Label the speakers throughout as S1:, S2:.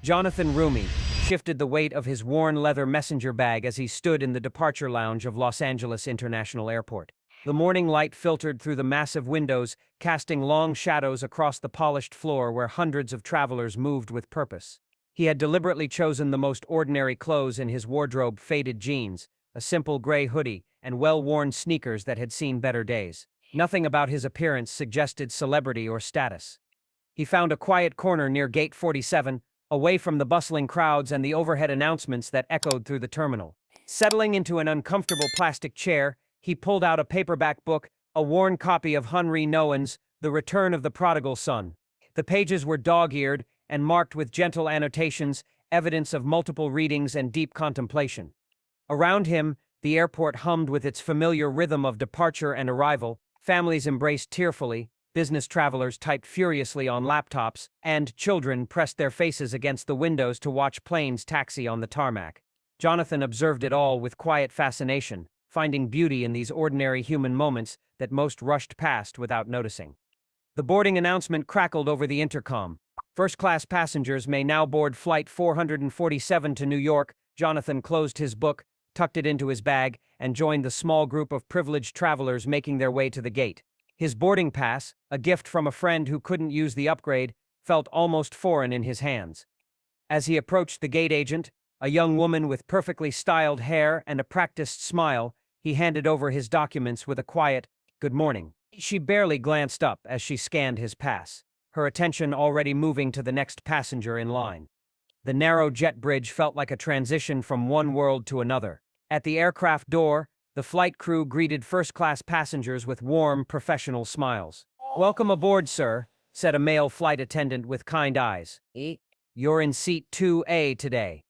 S1: Jonathan Roumie shifted the weight of his worn leather messenger bag as he stood in the departure lounge of Los Angeles International Airport. The morning light filtered through the massive windows, casting long shadows across the polished floor where hundreds of travelers moved with purpose. He had deliberately chosen the most ordinary clothes in his wardrobe: faded jeans, a simple gray hoodie, and well-worn sneakers that had seen better days. Nothing about his appearance suggested celebrity or status. He found a quiet corner near Gate 47, away from the bustling crowds and the overhead announcements that echoed through the terminal. Settling into an uncomfortable plastic chair, he pulled out a paperback book, a worn copy of Henri Nouwen's The Return of the Prodigal Son. The pages were dog-eared and marked with gentle annotations, evidence of multiple readings and deep contemplation. Around him, the airport hummed with its familiar rhythm of departure and arrival. Families embraced tearfully, business travelers typed furiously on laptops, and children pressed their faces against the windows to watch planes taxi on the tarmac. Jonathan observed it all with quiet fascination, finding beauty in these ordinary human moments that most rushed past without noticing. The boarding announcement crackled over the intercom. First-class passengers may now board Flight 447 to New York. Jonathan closed his book, tucked it into his bag, and joined the small group of privileged travelers making their way to the gate. His boarding pass, a gift from a friend who couldn't use the upgrade, felt almost foreign in his hands. As he approached the gate agent, a young woman with perfectly styled hair and a practiced smile, he handed over his documents with a quiet, "Good morning." She barely glanced up as she scanned his pass, her attention already moving to the next passenger in line. The narrow jet bridge felt like a transition from one world to another. At the aircraft door, the flight crew greeted first-class passengers with warm, professional smiles. "Welcome aboard, sir," said a male flight attendant with kind eyes. "You're in seat 2A today."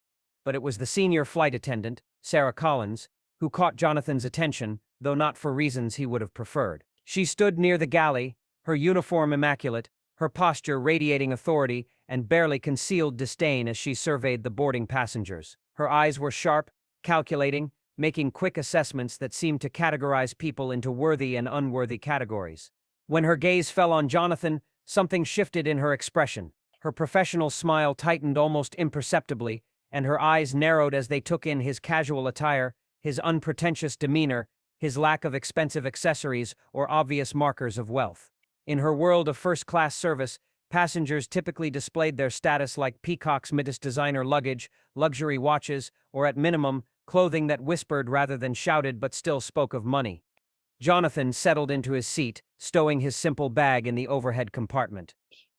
S1: But it was the senior flight attendant, Sarah Collins, who caught Jonathan's attention, though not for reasons he would have preferred. She stood near the galley, her uniform immaculate, her posture radiating authority and barely concealed disdain as she surveyed the boarding passengers. Her eyes were sharp, calculating, making quick assessments that seemed to categorize people into worthy and unworthy categories. When her gaze fell on Jonathan, something shifted in her expression. Her professional smile tightened almost imperceptibly, and her eyes narrowed as they took in his casual attire, his unpretentious demeanor, his lack of expensive accessories or obvious markers of wealth. In her world of first-class service, passengers typically displayed their status like peacocks amidst designer luggage, luxury watches, or at minimum, clothing that whispered rather than shouted but still spoke of money. Jonathan settled into his seat, stowing his simple bag in the overhead compartment.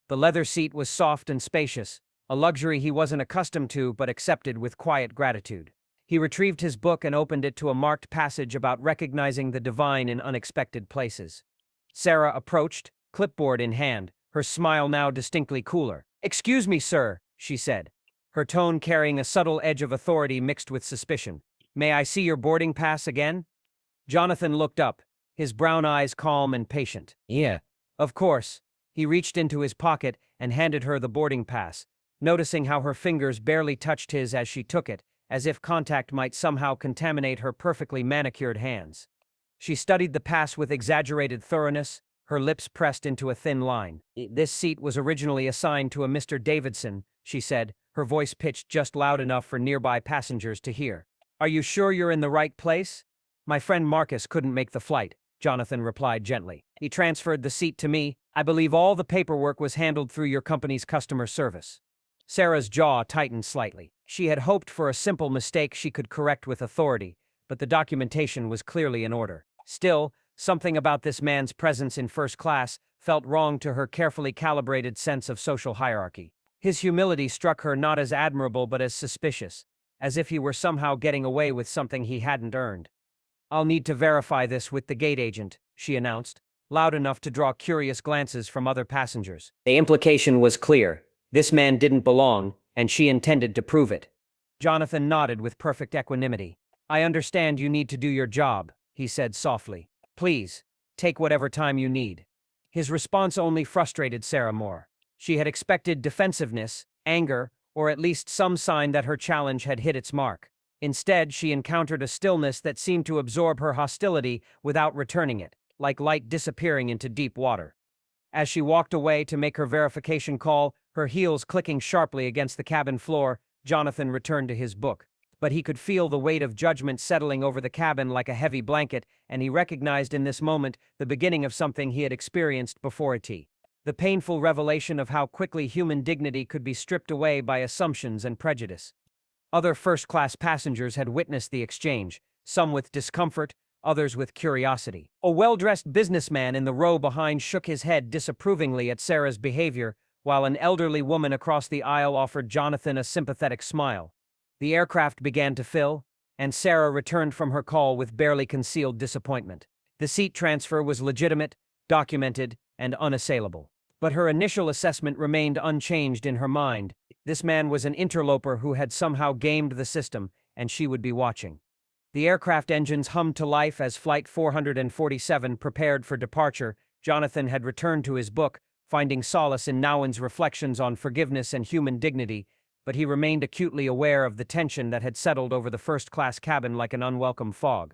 S1: The leather seat was soft and spacious, a luxury he wasn't accustomed to but accepted with quiet gratitude. He retrieved his book and opened it to a marked passage about recognizing the divine in unexpected places. Sarah approached, clipboard in hand, her smile now distinctly cooler. "Excuse me, sir," she said, her tone carrying a subtle edge of authority mixed with suspicion. "May I see your boarding pass again?" Jonathan looked up, his brown eyes calm and patient. "Yeah, of course." He reached into his pocket and handed her the boarding pass, noticing how her fingers barely touched his as she took it, as if contact might somehow contaminate her perfectly manicured hands. She studied the pass with exaggerated thoroughness, her lips pressed into a thin line. "This seat was originally assigned to a Mr. Davidson," she said, her voice pitched just loud enough for nearby passengers to hear. "Are you sure you're in the right place?" "My friend Marcus couldn't make the flight," Jonathan replied gently. "He transferred the seat to me. I believe all the paperwork was handled through your company's customer service." Sarah's jaw tightened slightly. She had hoped for a simple mistake she could correct with authority, but the documentation was clearly in order. Still, something about this man's presence in first class felt wrong to her carefully calibrated sense of social hierarchy. His humility struck her not as admirable but as suspicious, as if he were somehow getting away with something he hadn't earned. "I'll need to verify this with the gate agent," she announced, loud enough to draw curious glances from other passengers. The implication was clear. This man didn't belong, and she intended to prove it. Jonathan nodded with perfect equanimity. "I understand you need to do your job," he said softly. "Please, take whatever time you need." His response only frustrated Sarah more. She had expected defensiveness, anger, or at least some sign that her challenge had hit its mark. Instead, she encountered a stillness that seemed to absorb her hostility without returning it, like light disappearing into deep water. As she walked away to make her verification call, Her heels clicking sharply against the cabin floor, Jonathan returned to his book. But he could feel the weight of judgment settling over the cabin like a heavy blanket, and he recognized in this moment the beginning of something he had experienced before it. The painful revelation of how quickly human dignity could be stripped away by assumptions and prejudice. Other first-class passengers had witnessed the exchange, some with discomfort, others with curiosity. A well-dressed businessman in the row behind shook his head disapprovingly at Sarah's behavior, while an elderly woman across the aisle offered Jonathan a sympathetic smile. The aircraft began to fill, and Sarah returned from her call with barely concealed disappointment. The seat transfer was legitimate, documented, and unassailable. But her initial assessment remained unchanged in her mind. This man was an interloper who had somehow gamed the system, and she would be watching. The aircraft engines hummed to life as Flight 447 prepared for departure. Jonathan had returned to his book, finding solace in Nouwen's reflections on forgiveness and human dignity, but he remained acutely aware of the tension that had settled over the first-class cabin like an unwelcome fog.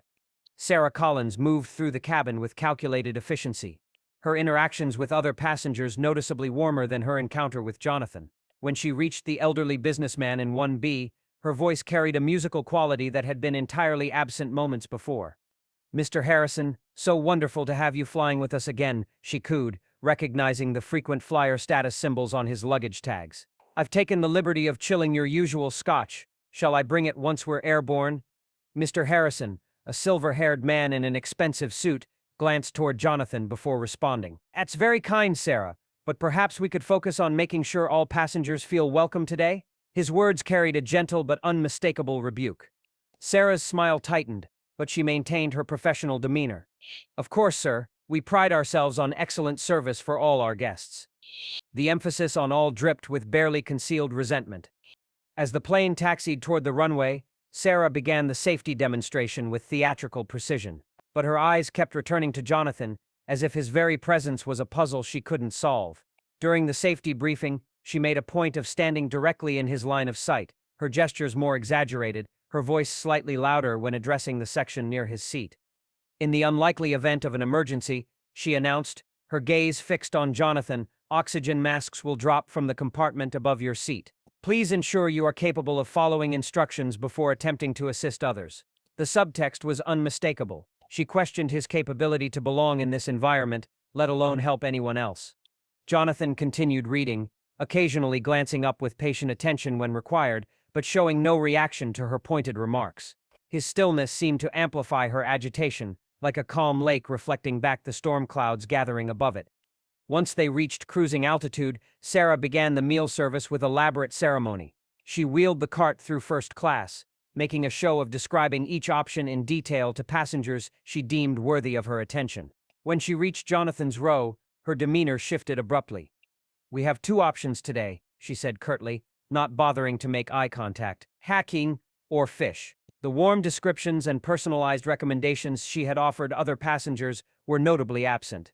S1: Sarah Collins moved through the cabin with calculated efficiency, her interactions with other passengers noticeably warmer than her encounter with Jonathan. When she reached the elderly businessman in 1B, her voice carried a musical quality that had been entirely absent moments before. "Mr. Harrison, so wonderful to have you flying with us again," she cooed, recognizing the frequent flyer status symbols on his luggage tags. "I've taken the liberty of chilling your usual scotch. Shall I bring it once we're airborne?" Mr. Harrison, a silver-haired man in an expensive suit, glanced toward Jonathan before responding. "That's very kind, Sarah, but perhaps we could focus on making sure all passengers feel welcome today?" His words carried a gentle but unmistakable rebuke. Sarah's smile tightened, but she maintained her professional demeanor. "Of course, sir, we pride ourselves on excellent service for all our guests." The emphasis on all dripped with barely concealed resentment. As the plane taxied toward the runway, Sarah began the safety demonstration with theatrical precision. But her eyes kept returning to Jonathan, as if his very presence was a puzzle she couldn't solve. During the safety briefing, she made a point of standing directly in his line of sight, her gestures more exaggerated, her voice slightly louder when addressing the section near his seat. "In the unlikely event of an emergency," she announced, her gaze fixed on Jonathan, "oxygen masks will drop from the compartment above your seat. Please ensure you are capable of following instructions before attempting to assist others." The subtext was unmistakable. She questioned his capability to belong in this environment, let alone help anyone else. Jonathan continued reading, occasionally glancing up with patient attention when required, but showing no reaction to her pointed remarks. His stillness seemed to amplify her agitation, like a calm lake reflecting back the storm clouds gathering above it. Once they reached cruising altitude, Sarah began the meal service with elaborate ceremony. She wheeled the cart through first class, making a show of describing each option in detail to passengers she deemed worthy of her attention. When she reached Jonathan's row, her demeanor shifted abruptly. "We have two options today," she said curtly, not bothering to make eye contact: hacking or fish. The warm descriptions and personalized recommendations she had offered other passengers were notably absent.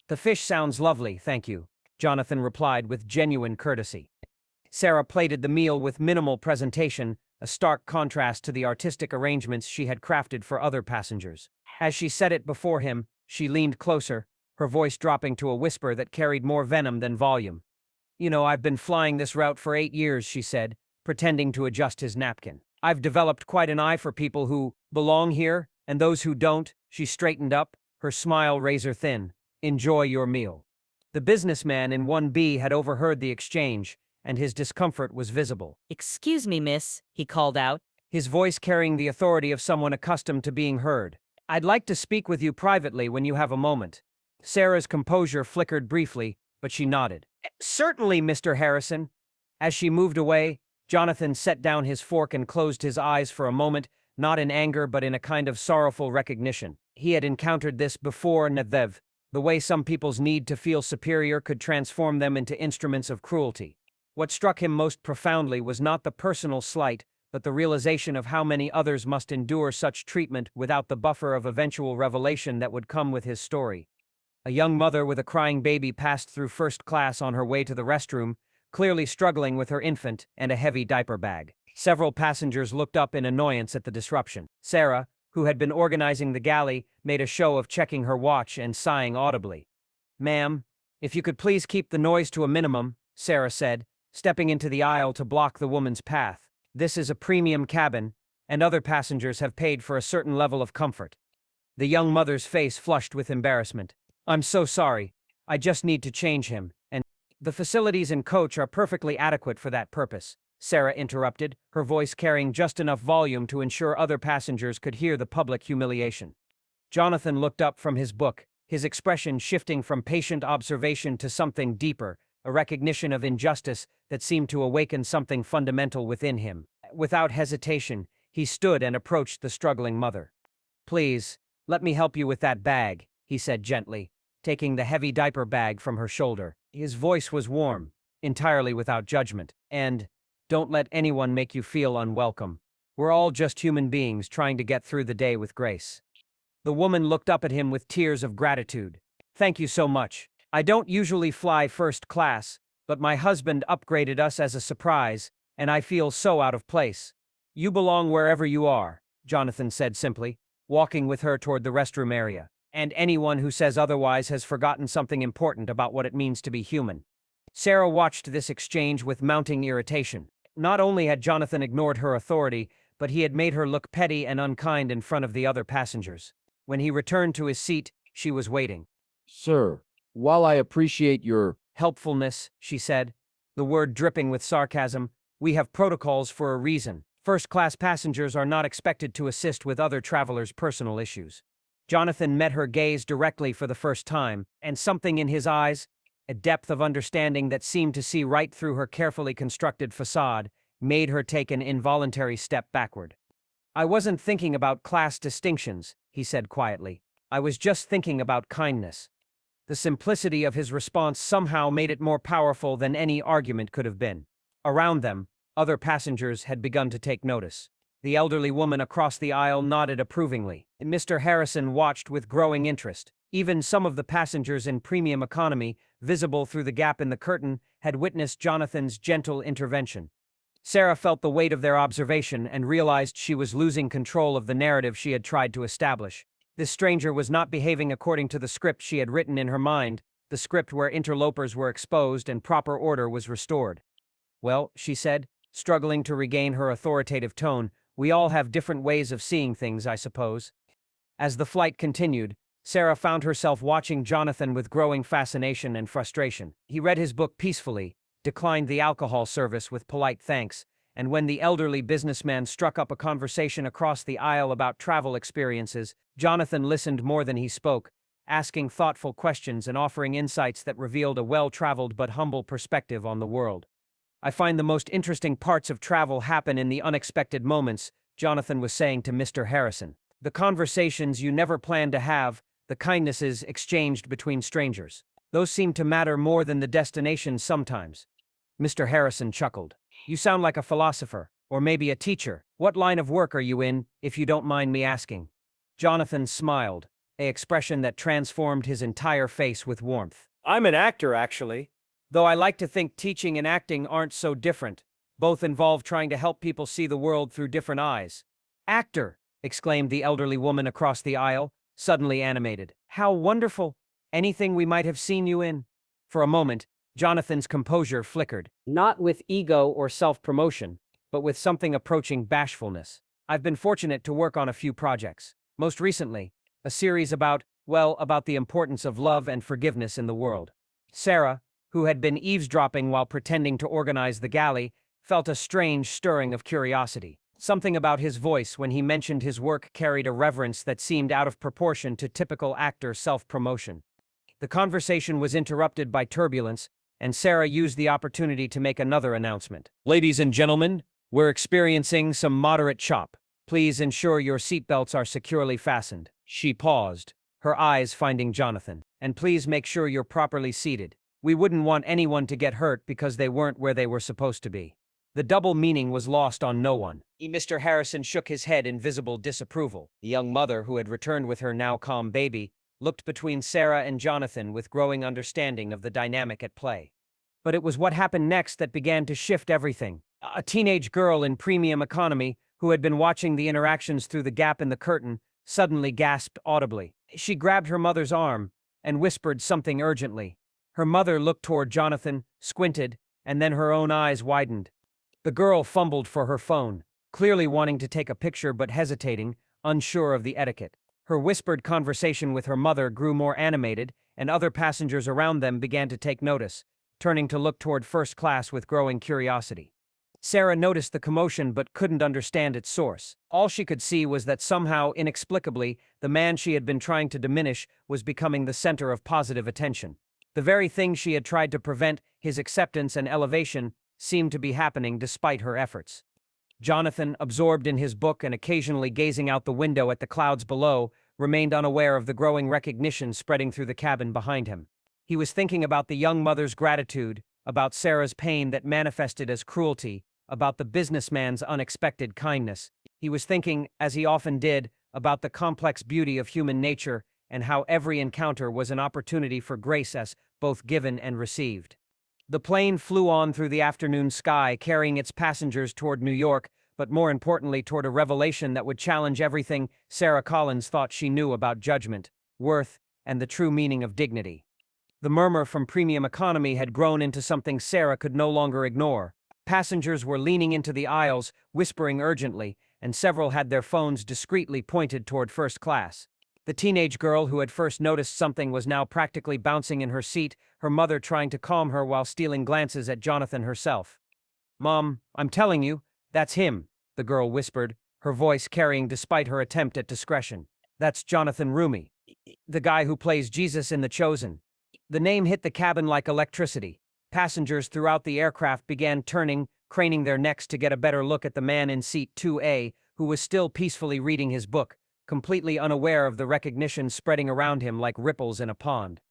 S1: "The fish sounds lovely, thank you," Jonathan replied with genuine courtesy. Sarah plated the meal with minimal presentation, a stark contrast to the artistic arrangements she had crafted for other passengers. As she set it before him, she leaned closer, her voice dropping to a whisper that carried more venom than volume. "You know, I've been flying this route for 8 years," she said, pretending to adjust his napkin. "I've developed quite an eye for people who belong here, and those who don't." She straightened up, her smile razor thin. "Enjoy your meal." The businessman in 1B had overheard the exchange, and his discomfort was visible.
S2: "Excuse me, miss," he called out.
S1: His voice carrying the authority of someone accustomed to being heard. "I'd like to speak with you privately when you have a moment." Sarah's composure flickered briefly, but she nodded. "Certainly, Mr. Harrison." As she moved away, Jonathan set down his fork and closed his eyes for a moment, not in anger but in a kind of sorrowful recognition. He had encountered this before, Nedev, the way some people's need to feel superior could transform them into instruments of cruelty. What struck him most profoundly was not the personal slight, but the realization of how many others must endure such treatment without the buffer of eventual revelation that would come with his story. A young mother with a crying baby passed through first class on her way to the restroom, clearly struggling with her infant and a heavy diaper bag. Several passengers looked up in annoyance at the disruption. Sarah, who had been organizing the galley, made a show of checking her watch and sighing audibly. "Ma'am, if you could please keep the noise to a minimum," Sarah said, stepping into the aisle to block the woman's path. "This is a premium cabin, and other passengers have paid for a certain level of comfort." The young mother's face flushed with embarrassment. "I'm so sorry. I just need to change him, and the facilities and coach are perfectly adequate for that purpose," Sarah interrupted, her voice carrying just enough volume to ensure other passengers could hear the public humiliation. Jonathan looked up from his book, his expression shifting from patient observation to something deeper, a recognition of injustice that seemed to awaken something fundamental within him. Without hesitation, he stood and approached the struggling mother. "Please, let me help you with that bag," he said gently, taking the heavy diaper bag from her shoulder. His voice was warm, entirely without judgment. "And don't let anyone make you feel unwelcome. We're all just human beings trying to get through the day with grace." The woman looked up at him with tears of gratitude. "Thank you so much. I don't usually fly first class, but my husband upgraded us as a surprise, and I feel so out of place." "You belong wherever you are," Jonathan said simply, walking with her toward the restroom area. "And anyone who says otherwise has forgotten something important about what it means to be human." Sarah watched this exchange with mounting irritation. Not only had Jonathan ignored her authority, but he had made her look petty and unkind in front of the other passengers. When he returned to his seat, she was waiting.
S3: "Sir, while I appreciate your
S1: "Helpfulness," she said, the word dripping with sarcasm, "we have protocols for a reason. First-class passengers are not expected to assist with other travelers' personal issues." Jonathan met her gaze directly for the first time, and something in his eyes, a depth of understanding that seemed to see right through her carefully constructed facade, made her take an involuntary step backward. "I wasn't thinking about class distinctions," he said quietly. "I was just thinking about kindness." The simplicity of his response somehow made it more powerful than any argument could have been. Around them, other passengers had begun to take notice. The elderly woman across the aisle nodded approvingly. Mr. Harrison watched with growing interest. Even some of the passengers in premium economy, visible through the gap in the curtain, had witnessed Jonathan's gentle intervention. Sarah felt the weight of their observation and realized she was losing control of the narrative she had tried to establish. This stranger was not behaving according to the script she had written in her mind, the script where interlopers were exposed and proper order was restored. "Well," she said, struggling to regain her authoritative tone, "we all have different ways of seeing things, I suppose." As the flight continued, Sarah found herself watching Jonathan with growing fascination and frustration. He read his book peacefully, declined the alcohol service with polite thanks, and when the elderly businessman struck up a conversation across the aisle about travel experiences, Jonathan listened more than he spoke, asking thoughtful questions and offering insights that revealed a well-traveled but humble perspective on the world. "I find the most interesting parts of travel happen in the unexpected moments," Jonathan was saying to Mr. Harrison. "The conversations you never planned to have, the kindnesses exchanged between strangers. Those seem to matter more than the destination sometimes." Mr. Harrison chuckled. "You sound like a philosopher, or maybe a teacher. What line of work are you in, if you don't mind me asking?" Jonathan smiled, an expression that transformed his entire face with warmth. "I'm an actor, actually. Though I like to think teaching and acting aren't so different. Both involve trying to help people see the world through different eyes." "Actor!" exclaimed the elderly woman across the aisle, suddenly animated. "How wonderful! Anything we might have seen you in?" For a moment, Jonathan's composure flickered, not with ego or self-promotion, but with something approaching bashfulness. "I've been fortunate to work on a few projects. Most recently, a series about the importance of love and forgiveness in the world." Sarah, who had been eavesdropping while pretending to organize the galley, felt a strange stirring of curiosity. Something about his voice when he mentioned his work carried a reverence that seemed out of proportion to typical actor self-promotion. The conversation was interrupted by turbulence, and Sarah used the opportunity to make another announcement. "Ladies and gentlemen, we're experiencing some moderate chop. Please ensure your seatbelts are securely fastened." She paused, her eyes finding Jonathan. "And please make sure you're properly seated. We wouldn't want anyone to get hurt because they weren't where they were supposed to be." The double meaning was lost on no one. Mr. Harrison shook his head in visible disapproval. The young mother, who had returned with her now calm baby, looked between Sarah and Jonathan with growing understanding of the dynamic at play. But it was what happened next that began to shift everything. A teenage girl in premium economy, who had been watching the interactions through the gap in the curtain, suddenly gasped audibly. She grabbed her mother's arm and whispered something urgently. Her mother looked toward Jonathan, squinted, and then her own eyes widened. The girl fumbled for her phone, clearly wanting to take a picture but hesitating, unsure of the etiquette. Her whispered conversation with her mother grew more animated, and other passengers around them began to take notice, turning to look toward first class with growing curiosity. Sarah noticed the commotion but couldn't understand its source. All she could see was that somehow, inexplicably, the man she had been trying to diminish was becoming the center of positive attention. The very thing she had tried to prevent, his acceptance and elevation, seemed to be happening despite her efforts. Jonathan, absorbed in his book and occasionally gazing out the window at the clouds below, remained unaware of the growing recognition spreading through the cabin behind him. He was thinking about the young mother's gratitude, about Sarah's pain that manifested as cruelty, about the businessman's unexpected kindness. He was thinking, as he often did, about the complex beauty of human nature and how every encounter was an opportunity for grace as both given and received. The plane flew on through the afternoon sky, carrying its passengers toward New York, but more importantly toward a revelation that would challenge everything Sarah Collins thought she knew about judgment, worth, and the true meaning of dignity. The murmur from premium economy had grown into something Sarah could no longer ignore. Passengers were leaning into the aisles, whispering urgently, and several had their phones discreetly pointed toward first class. The teenage girl who had first noticed something was now practically bouncing in her seat, her mother trying to calm her while stealing glances at Jonathan herself. "Mom, I'm telling you, that's him," the girl whispered, her voice carrying despite her attempt at discretion. "That's Jonathan Roumie, the guy who plays Jesus in The Chosen." The name hit the cabin like electricity. Passengers throughout the aircraft began turning, craning their necks to get a better look at the man in seat 2A, who was still peacefully reading his book, completely unaware of the recognition spreading around him like ripples in a pond.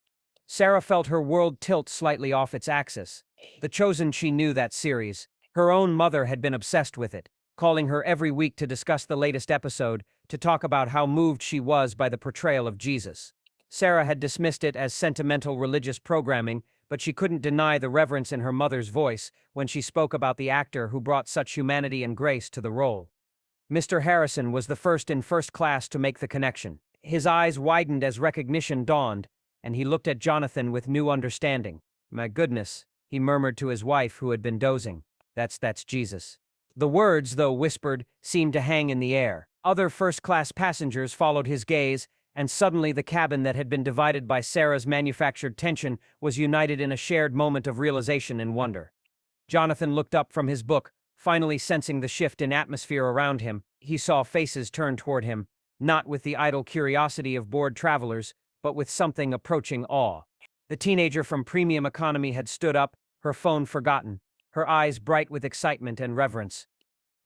S1: Sarah felt her world tilt slightly off its axis. The Chosen, she knew that series. Her own mother had been obsessed with it, calling her every week to discuss the latest episode, to talk about how moved she was by the portrayal of Jesus. Sarah had dismissed it as sentimental religious programming, but she couldn't deny the reverence in her mother's voice when she spoke about the actor who brought such humanity and grace to the role. Mr. Harrison was the first in first class to make the connection. His eyes widened as recognition dawned, and he looked at Jonathan with new understanding. "My goodness," he murmured to his wife who had been dozing. That's Jesus." The words, though whispered, seemed to hang in the air. Other first-class passengers followed his gaze, and suddenly the cabin that had been divided by Sarah's manufactured tension was united in a shared moment of realization and wonder. Jonathan looked up from his book, finally sensing the shift in atmosphere around him. He saw faces turn toward him, not with the idle curiosity of bored travelers, but with something approaching awe. The teenager from premium economy had stood up, her phone forgotten, her eyes bright with excitement and reverence.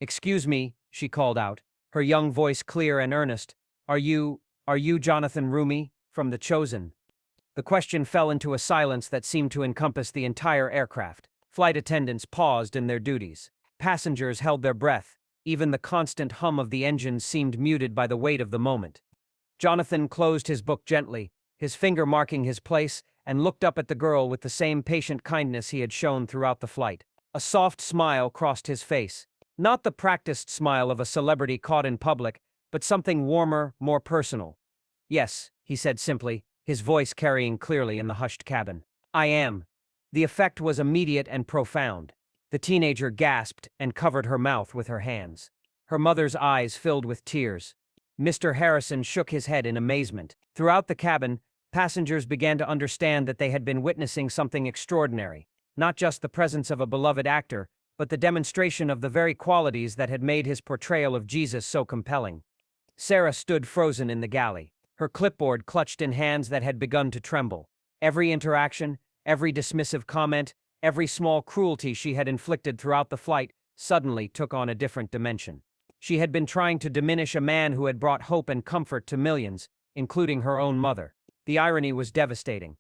S1: "Excuse me," she called out, her young voice clear and earnest. Are you Jonathan Roumie, from The Chosen?" The question fell into a silence that seemed to encompass the entire aircraft. Flight attendants paused in their duties. Passengers held their breath. Even the constant hum of the engines seemed muted by the weight of the moment. Jonathan closed his book gently, his finger marking his place, and looked up at the girl with the same patient kindness he had shown throughout the flight. A soft smile crossed his face. Not the practiced smile of a celebrity caught in public, but something warmer, more personal. "Yes," he said simply, his voice carrying clearly in the hushed cabin. "I am." The effect was immediate and profound. The teenager gasped and covered her mouth with her hands. Her mother's eyes filled with tears. Mr. Harrison shook his head in amazement. Throughout the cabin, passengers began to understand that they had been witnessing something extraordinary. Not just the presence of a beloved actor, but the demonstration of the very qualities that had made his portrayal of Jesus so compelling. Sarah stood frozen in the galley, her clipboard clutched in hands that had begun to tremble. Every interaction, every dismissive comment, every small cruelty she had inflicted throughout the flight suddenly took on a different dimension. She had been trying to diminish a man who had brought hope and comfort to millions, including her own mother. The irony was devastating.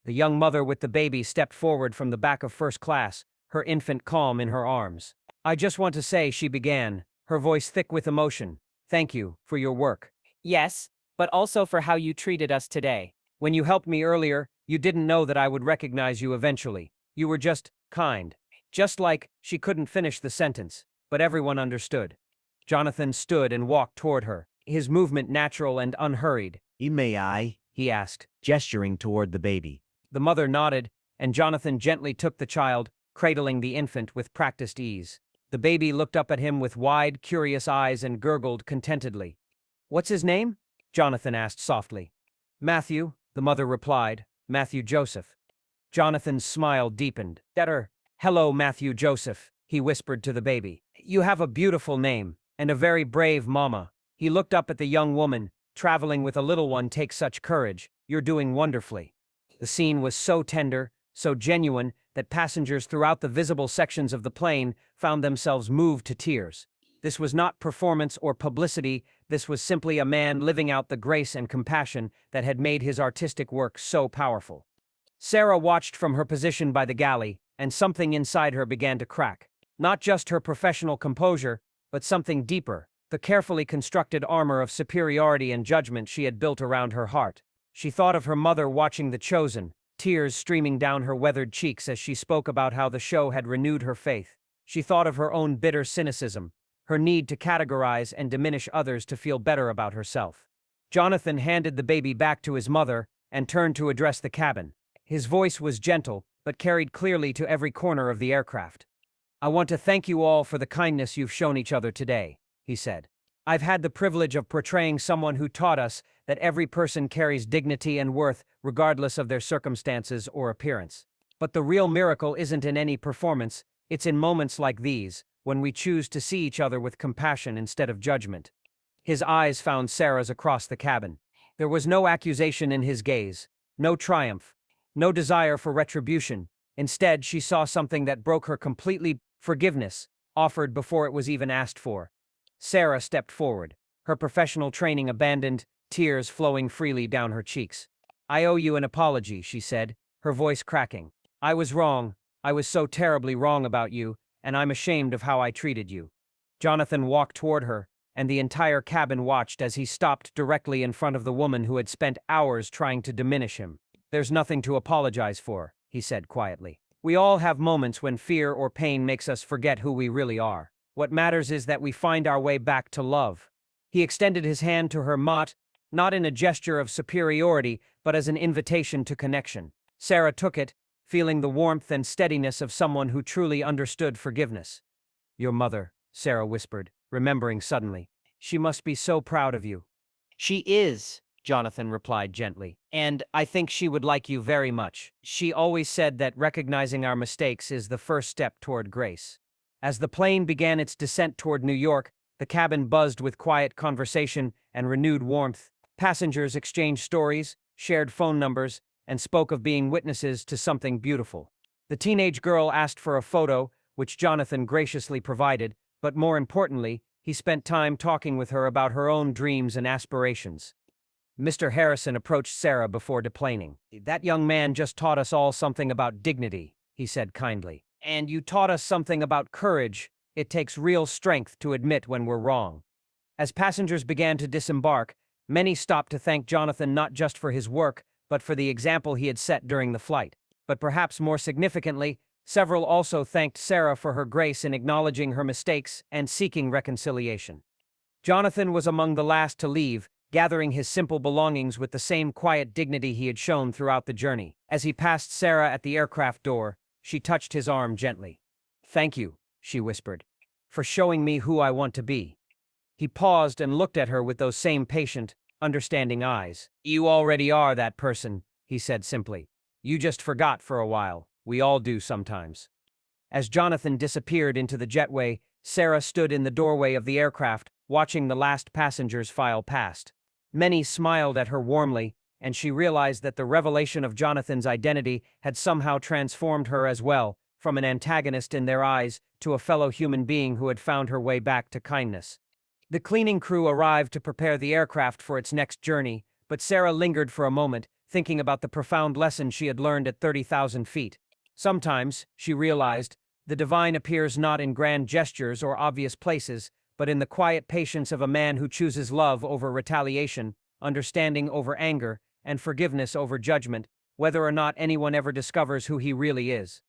S1: The young mother with the baby stepped forward from the back of first class, her infant calm in her arms. "I just want to say," she began, her voice thick with emotion, "thank you for your work.
S2: Yes, but also for how you treated us today.
S1: When you helped me earlier, you didn't know that I would recognize you eventually. You were just kind." Just like she couldn't finish the sentence, but everyone understood. Jonathan stood and walked toward her, his movement natural and unhurried.
S4: May I?"
S1: He asked.
S4: gesturing toward the baby.
S1: The mother nodded, and Jonathan gently took the child, cradling the infant with practiced ease. The baby looked up at him with wide, curious eyes and gurgled contentedly. "What's his name?" Jonathan asked softly. "Matthew," the mother replied, "Matthew Joseph." Jonathan's smile deepened. "Better. Hello, Matthew Joseph," he whispered to the baby. "You have a beautiful name, and a very brave mama." He looked up at the young woman. "Traveling with a little one takes such courage. You're doing wonderfully." The scene was so tender, so genuine, that passengers throughout the visible sections of the plane found themselves moved to tears. This was not performance or publicity, this was simply a man living out the grace and compassion that had made his artistic work so powerful. Sarah watched from her position by the galley, and something inside her began to crack. Not just her professional composure, but something deeper, the carefully constructed armor of superiority and judgment she had built around her heart. She thought of her mother watching The Chosen, tears streaming down her weathered cheeks as she spoke about how the show had renewed her faith. She thought of her own bitter cynicism, her need to categorize and diminish others to feel better about herself. Jonathan handed the baby back to his mother and turned to address the cabin. His voice was gentle, but carried clearly to every corner of the aircraft. "I want to thank you all for the kindness you've shown each other today," he said. "I've had the privilege of portraying someone who taught us that every person carries dignity and worth regardless of their circumstances or appearance. But the real miracle isn't in any performance, it's in moments like these, when we choose to see each other with compassion instead of judgment." His eyes found Sarah's across the cabin. There was no accusation in his gaze, no triumph, no desire for retribution. Instead, she saw something that broke her completely: forgiveness, offered before it was even asked for. Sarah stepped forward, her professional training abandoned, tears flowing freely down her cheeks. "I owe you an apology," she said, her voice cracking. "I was wrong. I was so terribly wrong about you, and I'm ashamed of how I treated you." Jonathan walked toward her, and the entire cabin watched as he stopped directly in front of the woman who had spent hours trying to diminish him. "There's nothing to apologize for," he said quietly. "We all have moments when fear or pain makes us forget who we really are. What matters is that we find our way back to love." He extended his hand to her, not in a gesture of superiority, but as an invitation to connection. Sarah took it, feeling the warmth and steadiness of someone who truly understood forgiveness. "Your mother," Sarah whispered, remembering suddenly. "She must be so proud of you." "She is," Jonathan replied gently, "and I think she would like you very much. She always said that recognizing our mistakes is the first step toward grace." As the plane began its descent toward New York, the cabin buzzed with quiet conversation and renewed warmth. Passengers exchanged stories, shared phone numbers, and spoke of being witnesses to something beautiful. The teenage girl asked for a photo, which Jonathan graciously provided, but more importantly, he spent time talking with her about her own dreams and aspirations. Mr. Harrison approached Sarah before deplaning. "That young man just taught us all something about dignity," he said kindly. "And you taught us something about courage. It takes real strength to admit when we're wrong." As passengers began to disembark, many stopped to thank Jonathan not just for his work, but for the example he had set during the flight. But perhaps more significantly, several also thanked Sarah for her grace in acknowledging her mistakes and seeking reconciliation. Jonathan was among the last to leave, gathering his simple belongings with the same quiet dignity he had shown throughout the journey. As he passed Sarah at the aircraft door, she touched his arm gently. "Thank you," she whispered, "for showing me who I want to be." He paused and looked at her with those same patient, understanding eyes. "You already are that person," he said simply. "You just forgot for a while. We all do sometimes." As Jonathan disappeared into the jetway, Sarah stood in the doorway of the aircraft, watching the last passengers file past. Many smiled at her warmly, and she realized that the revelation of Jonathan's identity had somehow transformed her as well, from an antagonist in their eyes to a fellow human being who had found her way back to kindness. The cleaning crew arrived to prepare the aircraft for its next journey, but Sarah lingered for a moment, thinking about the profound lesson she had learned at 30,000 feet. Sometimes, she realized, the divine appears not in grand gestures or obvious places, but in the quiet patience of a man who chooses love over retaliation, understanding over anger, and forgiveness over judgment, whether or not anyone ever discovers who he really is.